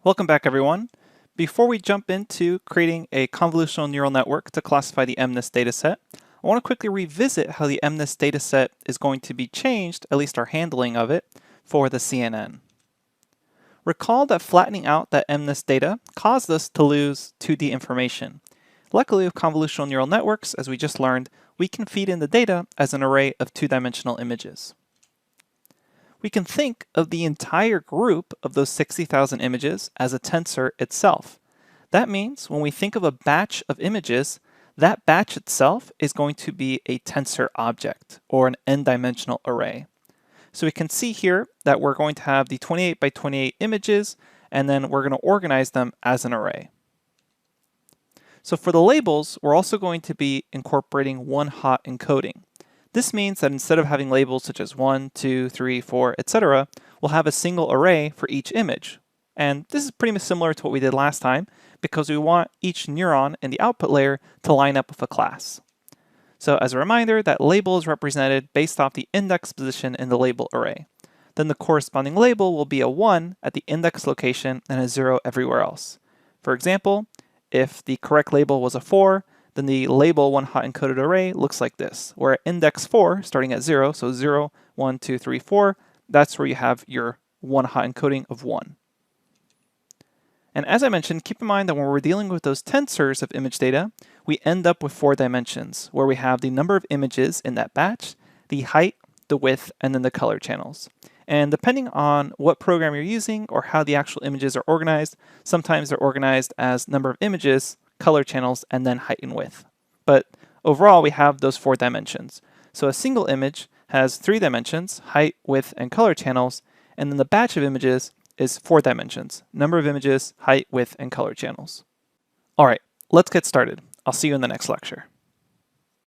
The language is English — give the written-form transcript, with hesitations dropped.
Welcome back, everyone. Before we jump into creating a convolutional neural network to classify the MNIST dataset, I want to quickly revisit how the MNIST dataset is going to be changed, at least our handling of it, for the CNN. Recall that flattening out that MNIST data caused us to lose 2D information. Luckily, with convolutional neural networks, as we just learned, we can feed in the data as an array of two-dimensional images. We can think of the entire group of those 60,000 images as a tensor itself. That means when we think of a batch of images, that batch itself is going to be a tensor object, or an n-dimensional array. So we can see here that we're going to have the 28 by 28 images, and then we're going to organize them as an array. So for the labels, we're also going to be incorporating one-hot encoding. This means that instead of having labels such as 1, 2, 3, 4, etc., we'll have a single array for each image. And this is pretty much similar to what we did last time because we want each neuron in the output layer to line up with a class. So as a reminder, that label is represented based off the index position in the label array. Then the corresponding label will be a 1 at the index location and a 0 everywhere else. For example, if the correct label was a 4, then the label one-hot encoded array looks like this, where at index 4, starting at 0, so 0, 1, 2, 3, 4, that's where you have your one-hot encoding of 1. And as I mentioned, keep in mind that when we're dealing with those tensors of image data, we end up with 4 dimensions, where we have the number of images in that batch, the height, the width, and then the color channels. And depending on what program you're using or how the actual images are organized, sometimes they're organized as number of images, color channels, and then height and width. But overall, we have those 4 dimensions. So a single image has 3 dimensions, height, width, and color channels, and then the batch of images is 4 dimensions, number of images, height, width, and color channels. All right, let's get started. I'll see you in the next lecture.